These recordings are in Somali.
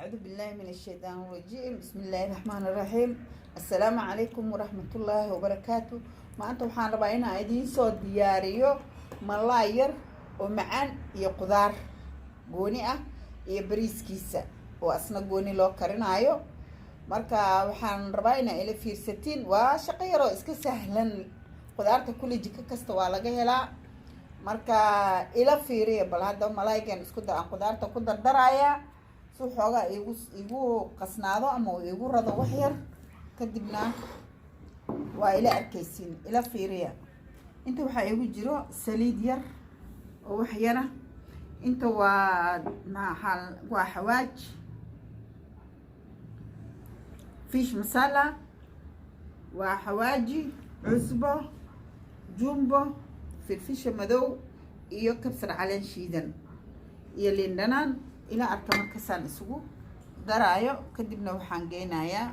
أعوذ بالله من الشيطان الرجيم. بسم الله الرحمن الرحيم. السلام عليكم ورحمة الله وبركاته. ما أنتم حان ربعين عيدين صوت دياريو ملاير ومعان يقدار قوني يبريس كيسة وأصلا قوني لو كرنايو marka waxaan rabaa inaan ila fiirsatiin waa shaqo yar oo iska sahlan qudaarta kulli jika kasta waa laga helaa marka ila fiiriyo bal hadda malaaygan isku dar aan qudaarta ku dardaraya si xoogaa igu qasnaado ama igu rado wax yar kadibna waa ila arkaysiin ila fiiriya inta waxa igu jiro saliid yar oo wax yara inta waa xawaaj فيش مسالة وحواجي عزبة جumbo فلفل مدو iyo kabsar caleen shiidan iyo liin dhanaan ila arka markaasaan isugu daraayo kadibna waxaan geynayaa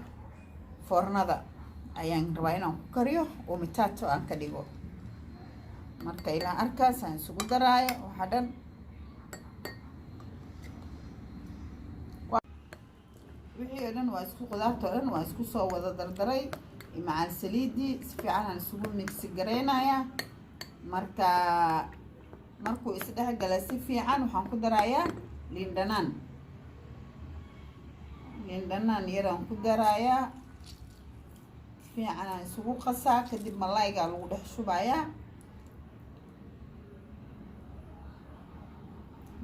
foornada ayaan rabaa inaan ku kariyo oo mitaato aan ka dhigo marka ila arkaasaan isugu daraayo waxa dhan wixii dhan waa isku qudaarta dhan waa isku soo wada dardaray macaan saliidii si fiican aan isugu mix gareynaya markuu isdhex gala si fiican waxaan ku darayaa liin dhanaan yaraan ku darayaa si fiican aan isugu qasaa kadib malaayga lagu dhex shubayaa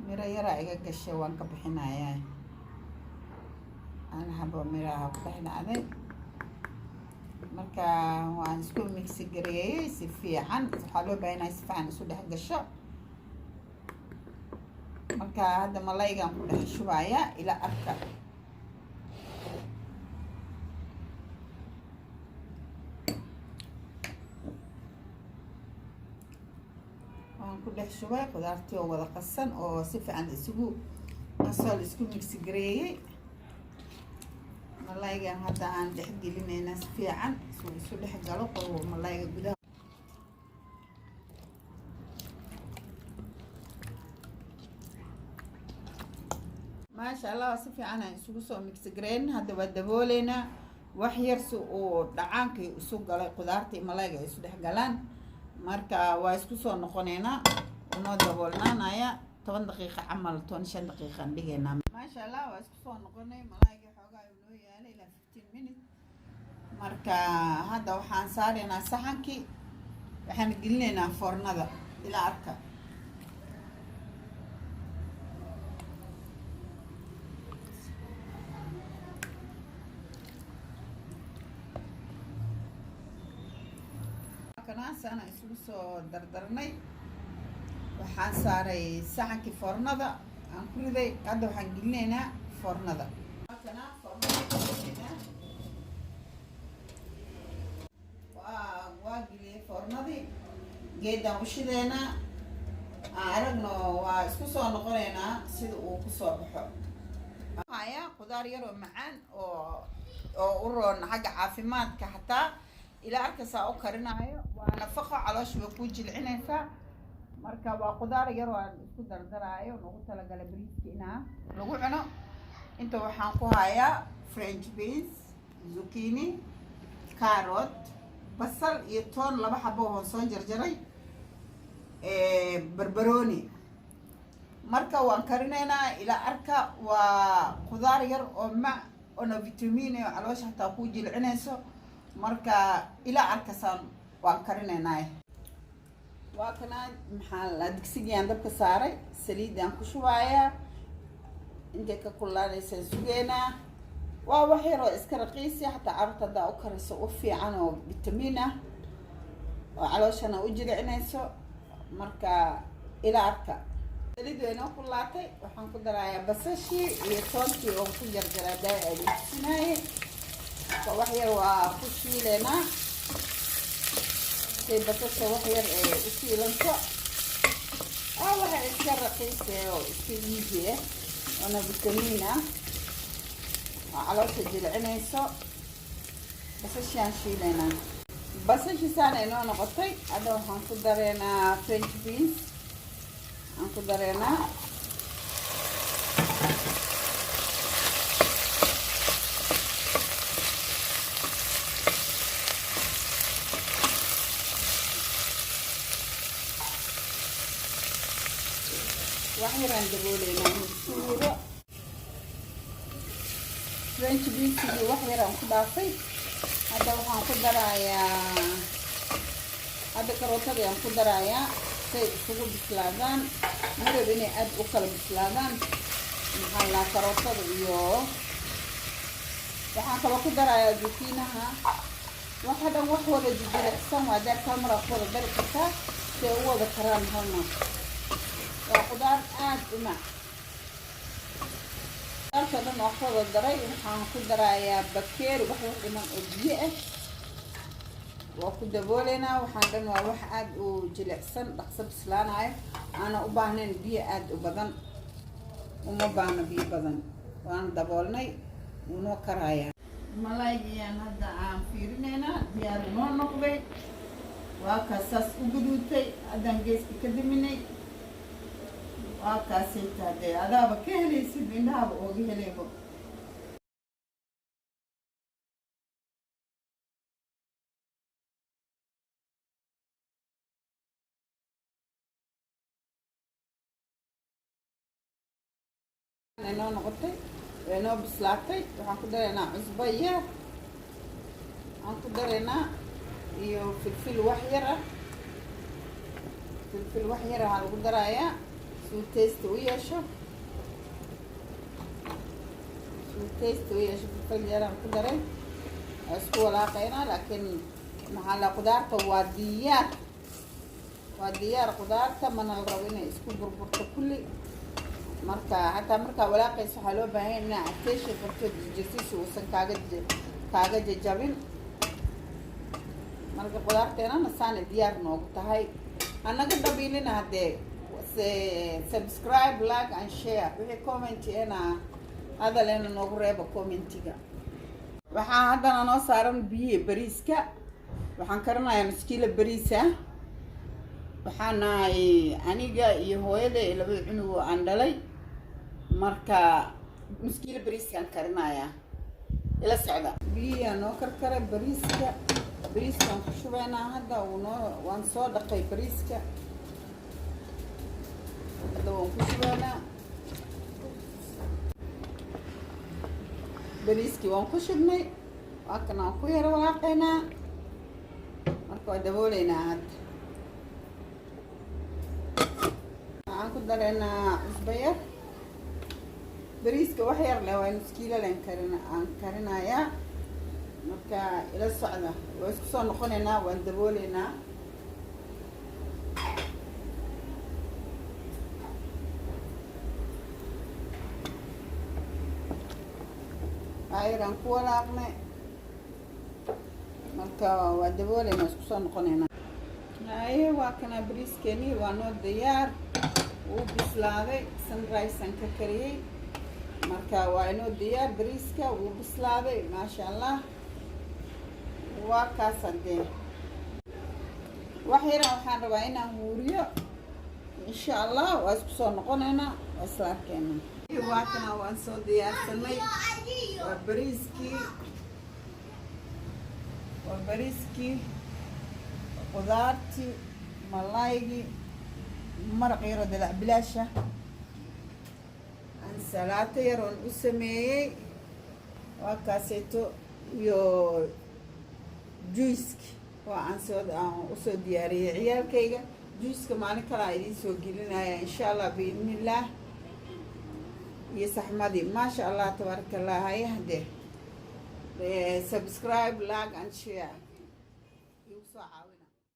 miro yaraa iga gashay waan ka bixinayaa أنا حابة ميراها وفتحنا عليه مركا وعن سكو ميكس جري سفيعا حلو بينا سفيعا سوده قشة مركا هذا ملايقا مده شوية إلى أكثر كله شوية قدرتي ووضع قصن أو سفيعا سكو أصل سكو ميكس جري ملايقا هذا عن دحقي لنا ناس فيعا سو دحق قلق وملايقا قدام ما شاء الله وصفي عنها سو ميكس جرين هذا ودبولينا وحير سو دعانكي سو قلق قدارتي ملايقا سو دحق قلان ماركا واسكو سو نقونينا ونو دبولنا نايا 10 دقيقة عمل 15 دقيقة ندقينا ما شاء الله واسكو سو نقوني ملايقا إلى 15 minutes marka hadda waxaan saareynaa saxankii waxaan gelinaynaa foornada ila arka kana sana isugu soo dardarnay waxaan saaray saxankii foornada aan ku riday hadda waxaan gelinaynaa foornada واجلي فرنادي جيدا وشيدنا عرقنا واسكسو نقولنا سيد وكسو بحر هيا خضار يرو معان او ورون حاجه عافيمات كحتى الى اركسا او كرنايو وانا فقع على شبكو جلعنيسا marka waa qudaar yar oo aan isku dardaraayo lagu tala galay bariiskina lagu cuno inta waxaan ku hayaa french beans zucchini carrot بصل يتون لبا حبه هون سو جرجري بربروني marka waan karinayna ila arka waa qudaar yar oo ona vitamin iyo caloosha taa ku jilcinayso marka ila arka san waan karinayna waa kana maxaa la digsigaan dabka saaray saliidaan ku shubaaya inta ka kulaalaysa sugeena waa wax yar oo iska raqiis ah hatta carruurta u kariso u fiican oo vitamin ah oo calooshana u jilcinayso marka ila arka saliidayna ku laatay waxaan ku darayaa basashi iyo toontii oo ku jarjaray daadsinay wax yar waa ku shiileena si basasha wax yar u shiilanto waxa iska raqiis oo iska easy ah ona vitamin ah علوش الجلعنيسو بسشيان شيلينا بسشي سانا انو نغطي هذا هنكو دارينا فرنش بينز هنكو دارينا وحيران دبولينا نسورة فرنش بيسي وحيران كدافي هذا وحان كدرايا هذا كروتا بيان كدرايا سوق بسلادان مرة بيني أد أكل بسلادان محلا كروتا بيو وحان كلو كدرايا زيتينها وحدا وحودا جديد حسن وعدار كاميرا وحودا داري كتا سيئوه ذكران هالنا وخضار آد ومع أركض أنا وحودا الدراي وحان كدرايا بكير وحودا إمان أبيئة وكده بولينا وحان دنوا وح آد وجلعسن دقصب سلان عاي أنا أباهنين بيه آد وبدن ومباهنا بيه بدن وأنا دبولني ونوكرايا ملايين هذا عام فيرنينا ديار نور نقبي وكاساس وجدوتي أدان جيس كدمني وكاسيت هذا هذا بكهلي سبينها بوجه ليبو أنا نقطي أنا بسلاتي وحنقدر أنا عزبية حنقدر أنا يو فلفل وحيرة فلفل وحيرة هنقدر أيا سو تيست وياشو سو تيست وياشو فلفل جرا هنقدر أسكو ولا قينا لكن محل قدرت واديات واديار قدرت من الروينة اسكو بربرت كلي marka hataa marka walaaqayso waxa loo baahan yahay inaad teesha farto jirtiisa uusan kaaga jajabin marka qudaarteena nasaan diyaar noogu tahay anaga dabiilina hadee subscribe like and share wixii comment ena hadalena noogu reeba commentiga waxaa haddana noo saaran biyo bariiska waxaan karanayaa miskiila bariisa waxaana aniga iyo hooyaday laba cunug aan dhalay marka miskiila bariiskan karinaya ila socda biyo noo karkara bariiskan ku shubaynaa hadda waan soo dhaqay bariiska hadda waan ku shubaynaa bariiskii waan ku shubnay waa kan aan ku yara walaaqaynaa marka waa dabooleynaa hadda waxaan ku dareynaa cusbayar bariiska wax yar leh waa nuskiila leen aan karinayaa marka ila socda waa isku soo noqonaynaa waan dabooleynaa ayran ku walaaqnay marka waa dabooleynaa isku soo noqonaynaa haye waa kana bariiskeeni waa noo diyaar wuu bislaaday sunrise aan ka kariyey marka waa inoo diyaar bariiska wuu bislaaday maasha allah waa kaas hadee wax yaran waxaan rabaa inaan huuriyo insha allah waa isku soo noqonaynaa waa isla arkeena waa kana waan soo diyaarsanay waa bariiskii qudaartii malaygii maraq yaro dalac bilaasha ansalaato yaroon u sameeyey waa kaaseeto iyo juiski waa aan usoo diyaariyey ciyaalkayga juiska maalin kale aan idiin soo gelinaya insha allah biidnillaah iyo saxmadii maasha allah tabaaraka allah haya hadee subscribe like and share